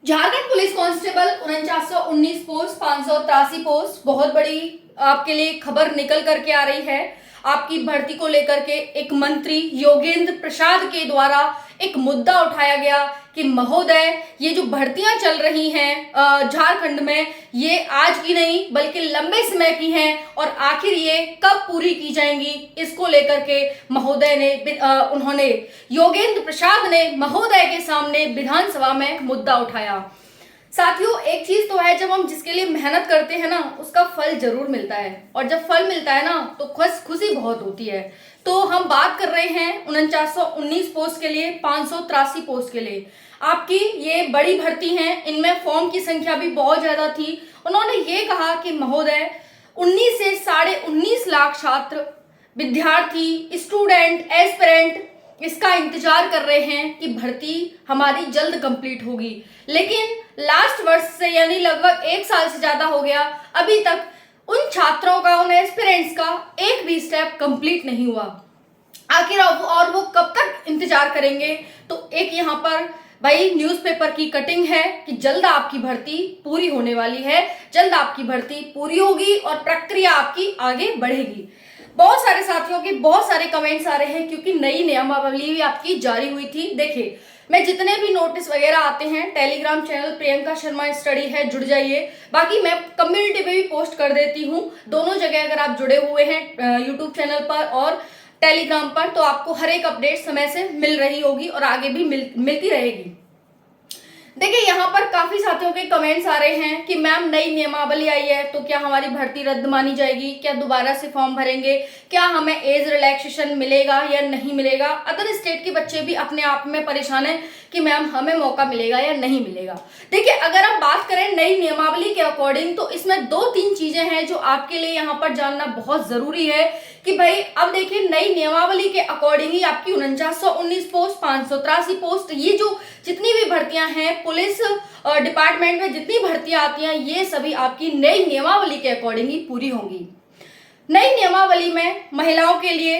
Jharkhand police constable 4919 post, 583 post. बहुत बड़ी आपके लिए खबर निकल करके आ रही है। आपकी भर्ती को लेकर के एक मंत्री योगेंद्र प्रसाद के द्वारा एक मुद्दा उठाया गया कि महोदय, ये जो भर्तियां चल रही हैं झारखंड में, ये आज की नहीं बल्कि लंबे समय की हैं और आखिर ये कब पूरी की जाएंगी, इसको लेकर के महोदय ने उन्होंने योगेंद्र प्रसाद ने महोदय के सामने विधानसभा में मुद्दा उठाया। साथियों, एक चीज तो है, जब हम जिसके लिए मेहनत करते हैं ना, उसका फल जरूर मिलता है और जब फल मिलता है ना तो खुशी बहुत होती है। तो हम बात कर रहे हैं 4919 पोस्ट के लिए, 583 पोस्ट के लिए। आपकी ये बड़ी भर्ती है, इनमें फॉर्म की संख्या भी बहुत ज्यादा थी। उन्होंने ये कहा कि महोदय, 19 से 19.5 लाख छात्र, विद्यार्थी, स्टूडेंट, एस्पिरेंट इसका इंतजार कर रहे हैं कि भर्ती हमारी जल्द कंप्लीट होगी, लेकिन लास्ट वर्ष से यानी लगभग 1 साल से ज्यादा हो गया, अभी तक उन छात्रों का, उन एस्पिरेंट्स का एक भी स्टेप कंप्लीट नहीं हुआ। आखिर और वो कब तक इंतजार करेंगे? तो एक यहाँ पर भाई न्यूज़पेपर की कटिंग है कि जल्द आपकी भर्ती पूरी होने वाली है, जल्द आपकी भर्ती पूरी होगी और प्रक्रिया आपकी आगे बढ़ेगी। बहुत सारे साथियों के बहुत सारे कमेंट्स आ रहे हैं क्योंकि नई नियमावली भी आपकी जारी हुई थी। देखिए, मैं जितने भी नोटिस वगैरह आते हैं, Telegram channel Priyanka Sharma study है, जुड़ जाइए। बाकी मैं कम्युनिटी पे भी पोस्ट कर देती हूँ, दोनों जगह अगर आप जुड़े हुए हैं यूट्यूब चैनल पर और टेलीग्राम पर, तो आपको हर एक अपडेट समय से मिल रही होगी और आगे भी मिलती रहेगी। देखिए, यहाँ पर काफी साथियों के कमेंट्स आ रहे हैं कि मैम, नई नियमावली आई है तो क्या हमारी भर्ती रद्द मानी जाएगी? क्या दोबारा से फॉर्म भरेंगे? क्या हमें एज रिलैक्सेशन मिलेगा या नहीं मिलेगा? अदर स्टेट के बच्चे भी अपने आप में परेशान हैं कि मैम हमें मौका मिलेगा या नहीं मिलेगा। देखिए, अगर हम बात करें नई नियमावली के अकॉर्डिंग, तो इसमें 2-3 चीजें हैं जो आपके लिए यहाँ पर जानना बहुत जरूरी है कि भाई, अब देखिए, नई नियमावली के अकॉर्डिंग ही आपकी 4919 पोस्ट, 583 पोस्ट, ये जो जितनी भी भर्तियां हैं पुलिस डिपार्टमेंट में, जितनी भर्तियां आती हैं, ये सभी आपकी नई नियमावली के अकॉर्डिंग ही पूरी होंगी। नई नियमावली में महिलाओं के लिए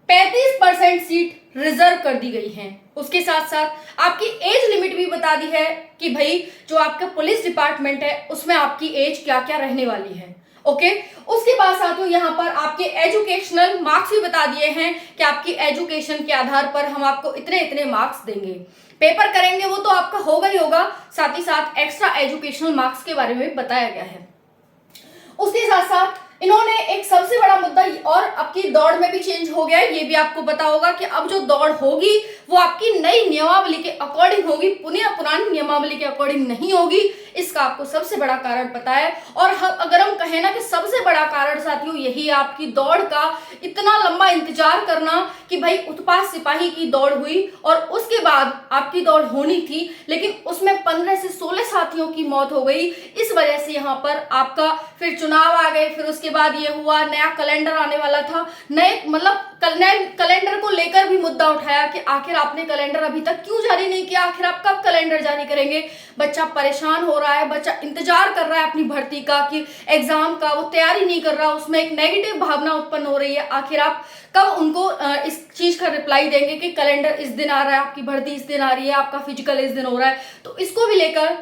35% सीट रिजर्व कर दी गई हैं। उसके साथ साथ आपकी एज लिमिट भी बता दी है कि भाई, जो आपका पुलिस डिपार्टमेंट है उसमें आपकी एज क्या क्या रहने वाली है। ओके, उसके बाद साथियों यहाँ पर आपके एजुकेशनल मार्क्स भी बता दिए हैं कि आपकी एजुकेशन के आधार पर हम आपको इतने इतने मार्क्स देंगे। पेपर करेंगे वो तो आपका होगा ही होगा, साथ ही साथ एक्स्ट्रा एजुकेशनल मार्क्स के बारे में भी बताया गया है। उसके साथ साथ इन्होंने एक सबसे बड़ा मुद्दा, और आपकी दौड़ में भी चेंज हो गया है, ये भी आपको पता होगा कि अब जो दौड़ होगी वो आपकी नई नियमावली के अकॉर्डिंग होगी, पुरानी नियमावली के अकॉर्डिंग नहीं होगी। इसका आपको सबसे बड़ा कारण पता है। और अगर हम कहें ना कि सबसे बड़ा कारण साथियों यही है, आपकी दौड़ का इतना लंबा इंतजार करना कि भाई, उत्पाद सिपाही की दौड़ हुई और उसके बाद आपकी दौड़ होनी थी, लेकिन उसमें 15 से 16 साथियों की मौत हो गई। इस वजह से यहाँ पर आपका फिर चुनाव आ गए, फिर उसके बाद ये हुआ, नया कैलेंडर आने वाला था, नए मतलब कैलेंडर को लेकर भी मुद्दा उठाया कि आखिर आपने कैलेंडर अभी तक क्यों जारी नहीं किया, आखिर आप कब कैलेंडर जारी करेंगे? बच्चा परेशान हो रहा है, बच्चा इंतजार कर रहा है अपनी भर्ती का कि एग्जाम का, वो तैयारी नहीं कर रहा, उसमें एक नेगेटिव भावना उत्पन्न हो रही है। आखिर आप कब उनको इस चीज का रिप्लाई देंगे कि कैलेंडर इस दिन आ रहा है, आपकी भर्ती इस दिन आ रही है, आपका फिजिकल इस दिन हो रहा है? तो इसको भी लेकर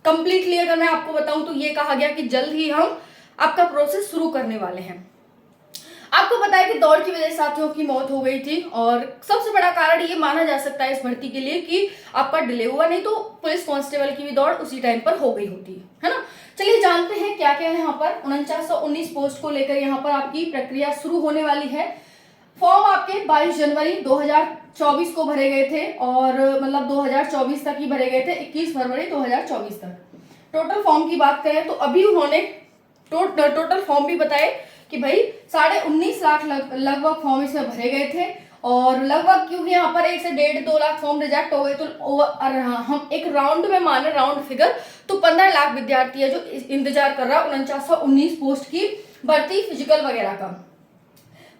कंप्लीटली अगर मैं आपको बताऊं तो ये कहा गया कि जल्द ही हम आपका प्रोसेस शुरू करने वाले हैं। आपको पता है कि दौड़ की वजह से साथियों की मौत हो गई थी और सबसे बड़ा कारण ये माना जा सकता है इस भर्ती के लिए कि आपका डिले हुआ, नहीं तो पुलिस कांस्टेबल की भी दौड़ उसी टाइम पर हो गई होती है ना। चलिए जानते हैं क्या क्या है यहाँ पर। 4919 पोस्ट को लेकर यहाँ पर आपकी प्रक्रिया शुरू होने वाली है। फॉर्म आपके 22 जनवरी 2024 को भरे गए थे और मतलब 2024 तक ही भरे गए थे, 21 फरवरी 2024 तक। टोटल फॉर्म की बात करें तो अभी उन्होंने टोटल फॉर्म भी बताए कि भाई 19.5 लाख लगभग फॉर्म इसमें भरे गए थे और लगभग, क्योंकि यहाँ पर 1 से 1.5-2 लाख फॉर्म रिजेक्ट हो गए, तो हम एक राउंड में माने, राउंड फिगर, तो 15 लाख विद्यार्थी है जो इंतजार कर रहा है 4919 पोस्ट की भर्ती, फिजिकल वगैरह का।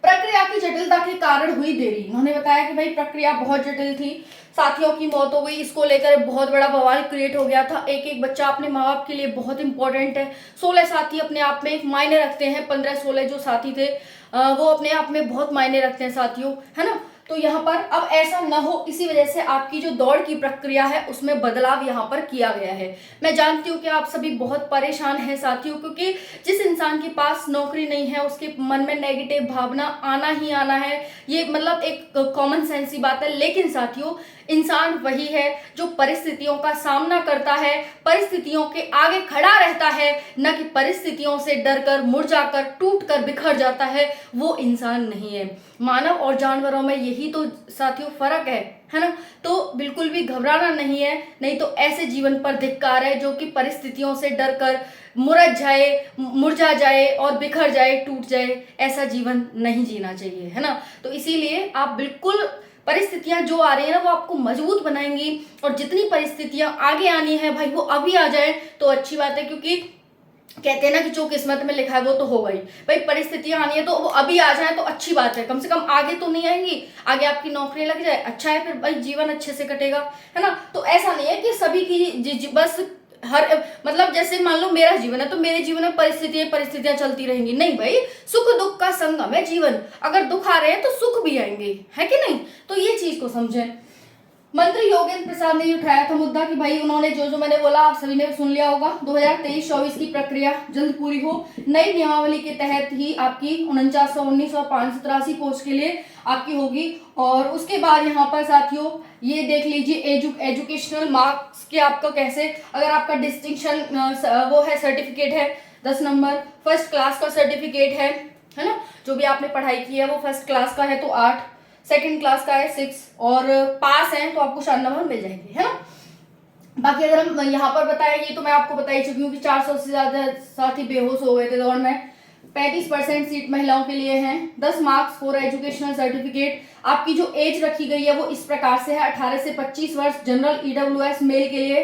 प्रक्रिया की जटिलता के कारण हुई देरी। उन्होंने बताया कि भाई प्रक्रिया बहुत जटिल थी, साथियों की मौत हो गई, इसको लेकर बहुत बड़ा बवाल क्रिएट हो गया था। एक एक बच्चा अपने माँ बाप के लिए बहुत इंपॉर्टेंट है। 16 साथी अपने आप में एक मायने रखते हैं, 15-16 जो साथी थे वो अपने आप में बहुत मायने रखते हैं साथियों, है ना। तो यहाँ पर अब ऐसा न हो, इसी वजह से आपकी जो दौड़ की प्रक्रिया है उसमें बदलाव यहाँ पर किया गया है। मैं जानती हूँ कि आप सभी बहुत परेशान हैं साथियों, क्योंकि जिस इंसान के पास नौकरी नहीं है उसके मन में नेगेटिव भावना आना ही आना है, ये मतलब एक कॉमन सेंस की बात है। लेकिन साथियों, इंसान वही है जो परिस्थितियों का सामना करता है, परिस्थितियों के आगे खड़ा रहता है, न कि परिस्थितियों से डरकर, मुरझाकर, टूटकर, बिखर जाता है, वो इंसान नहीं है। मानव और जानवरों में यही तो साथियों फर्क है ना। तो बिल्कुल भी घबराना नहीं है, नहीं तो ऐसे जीवन पर धिक्कार है जो कि परिस्थितियों से डरकर मुरझा जाए और बिखर जाए, टूट जाए। ऐसा जीवन नहीं जीना चाहिए, है ना। तो इसीलिए आप बिल्कुल, परिस्थितियां जो आ रही है ना वो आपको मजबूत बनाएंगी, और जितनी परिस्थितियां आगे आनी है भाई वो अभी आ जाए तो अच्छी बात है, क्योंकि कहते हैं ना कि जो किस्मत में लिखा है वो तो होगा ही। भाई परिस्थितियां आनी है तो वो अभी आ जाए तो अच्छी बात है, कम से कम आगे तो नहीं आएंगी, आगे आपकी नौकरी लग जाए, अच्छा है, फिर भाई जीवन अच्छे से कटेगा, है ना। तो ऐसा नहीं है कि सभी की बस हर मतलब जैसे मान लो मेरा जीवन है तो मेरे जीवन में परिस्थितियां चलती रहेंगी, नहीं भाई, सुख दुख का संगम है जीवन। अगर दुख आ रहे हैं तो सुख भी आएंगे, है कि नहीं। तो ये चीज को समझें। मंत्री योगेंद्र प्रसाद ने उठाया था मुद्दा कि भाई उन्होंने जो मैंने बोला आप सभी ने सुन लिया होगा, 2023-24 की प्रक्रिया जल्द पूरी हो। नई नियमावली के तहत ही आपकी 4919 और 583 पोस्ट के लिए आपकी होगी। और उसके बाद यहाँ पर साथियों ये देख लीजिए, एजुकेशनल मार्क्स के आपका कैसे, अगर आपका डिस्टिंक्शन वो है, सर्टिफिकेट है 10 नंबर, फर्स्ट क्लास का सर्टिफिकेट है ना, जो भी आपने पढ़ाई की है वो फर्स्ट क्लास का है तो 8, सेकंड क्लास का है 6, और पास हैं तो आपको 4 नंबर मिल जाएंगे, है ना। बाकी अगर हम यहाँ पर बताएं, ये तो मैं आपको बता ही चुकी हूँ कि 400 से ज्यादा साथी बेहोश हो गए थे दौड़ में। 35% सीट महिलाओं के लिए हैं, 10 मार्क्स फॉर एजुकेशनल सर्टिफिकेट। आपकी जो एज रखी गई है वो इस प्रकार से है, 18 से 25 वर्ष जनरल EWS मेल के लिए,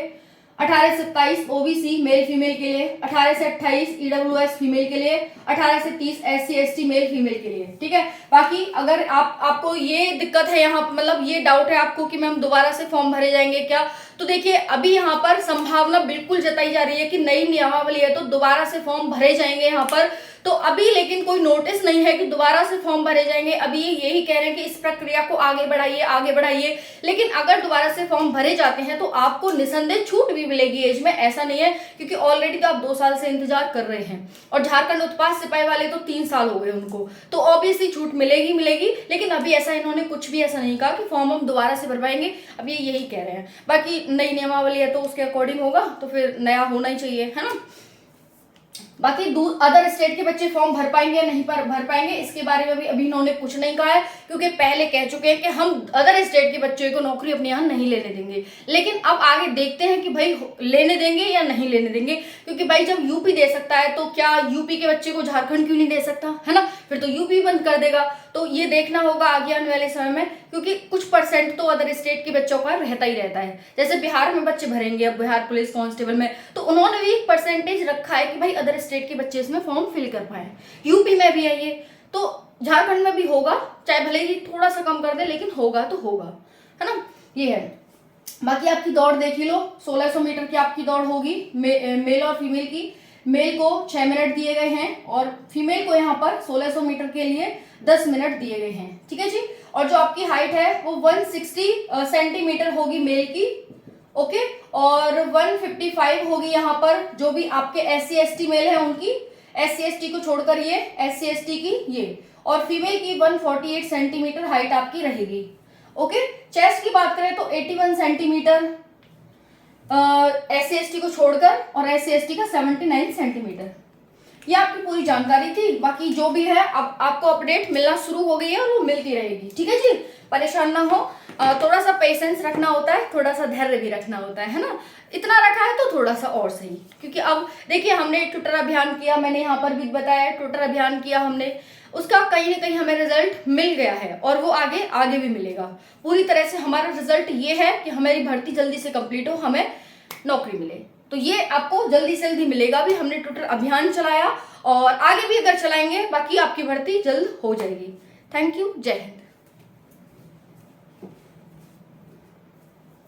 18 से 27 OBC मेल फीमेल के लिए, 18 से 28 EWS फीमेल के लिए, 18 से 30 SC ST मेल फीमेल के लिए, ठीक है। बाकी अगर आपको ये दिक्कत है यहाँ, मतलब ये डाउट है आपको कि मैम दोबारा से फॉर्म भरे जाएंगे क्या, तो देखिए अभी यहाँ पर संभावना बिल्कुल जताई जा रही है कि नई नियमावली है तो दोबारा से फॉर्म भरे जाएंगे यहाँ पर। तो अभी लेकिन कोई नोटिस नहीं है कि दोबारा से फॉर्म भरे जाएंगे, अभी ये यही कह रहे हैं कि इस प्रक्रिया को आगे बढ़ाइए। लेकिन अगर दोबारा से फॉर्म भरे जाते हैं तो आपको निसंदेह छूट भी मिलेगी एज में, ऐसा नहीं है, क्योंकि ऑलरेडी तो आप 2 साल से इंतजार कर रहे हैं, और झारखंड उत्पाद सिपाही वाले तो 3 साल हो गए उनको, तो ऑब्वियसली छूट मिलेगी। लेकिन अभी ऐसा इन्होंने कुछ भी ऐसा नहीं कहा कि फॉर्म हम दोबारा से भर पाएंगे, अब ये यही कह रहे हैं। बाकी नई नियमावली है तो उसके अकॉर्डिंग होगा, तो फिर नया होना ही चाहिए, है ना। बाकी अदर स्टेट के बच्चे फॉर्म भर पाएंगे या नहीं भर पाएंगे, इसके बारे में भी अभी इन्होंने कुछ नहीं कहा है, क्योंकि पहले कह चुके हैं कि हम अदर स्टेट के बच्चों को नौकरी अपने यहाँ नहीं लेने देंगे। लेकिन अब आगे देखते हैं कि भाई लेने देंगे या नहीं लेने देंगे, क्योंकि भाई जब यूपी दे सकता है तो क्या यूपी के बच्चे को झारखंड क्यों नहीं दे सकता, है ना। फिर तो यूपी बंद कर देगा। तो ये देखना होगा आगे आने वाले समय में, क्योंकि कुछ परसेंट तो अदर स्टेट के बच्चों का रहता ही रहता है। जैसे बिहार में बच्चे भरेंगे, अब बिहार पुलिस कांस्टेबल में, तो उन्होंने भी एक परसेंटेज रखा है कि भाई अदर स्टेट के बच्चे इसमें फॉर्म फिल कर पाए। यूपी में भी है ये, तो झारखंड में भी होगा, चाहे भले ही थोड़ा सा कम कर दे, लेकिन होगा तो होगा, है ना। ये है। बाकी आपकी दौड़ देख ही लो, 1600 मीटर की आपकी दौड़ होगी, मेल और फीमेल की। मेल को 6 मिनट दिए गए हैं और फीमेल को यहाँ पर 1600 मीटर के लिए 10 मिनट दिए गए हैं, ठीक है जी। और जो आपकी हाइट है वो 160 सेंटीमीटर होगी मेल की, ओके, और 155 होगी यहाँ पर जो भी आपके SC ST मेल है उनकी, SC ST को छोड़कर ये SC ST की ये, और फीमेल की 148 सेंटीमीटर हाइट आपकी रहेगी, ओके। चेस्ट की बात करें तो 81 सेंटीमीटर SC ST को छोड़कर, और SC ST का 79 सेंटीमीटर। ये आपकी पूरी जानकारी थी। बाकी जो भी है अब आपको अपडेट मिलना शुरू हो गई है और वो मिलती रहेगी, ठीक है जी। परेशान ना हो, थोड़ा सा पेशेंस रखना होता है, थोड़ा सा धैर्य भी रखना होता है ना। इतना रखा है तो थोड़ा सा और सही, क्योंकि अब देखिए हमने ट्विटर अभियान किया, मैंने यहाँ पर भी बताया, ट्विटर अभियान किया हमने, उसका कहीं ना कहीं हमें रिजल्ट मिल गया है और वो आगे भी मिलेगा। पूरी तरह से हमारा रिजल्ट ये है कि हमारी भर्ती जल्दी से कंप्लीट हो, हमें नौकरी मिले, तो ये आपको जल्दी से जल्दी मिलेगा भी। हमने ट्विटर अभियान चलाया और आगे भी अगर चलाएंगे, बाकी आपकी भर्ती जल्द हो जाएगी। थैंक यू, जय हिंद।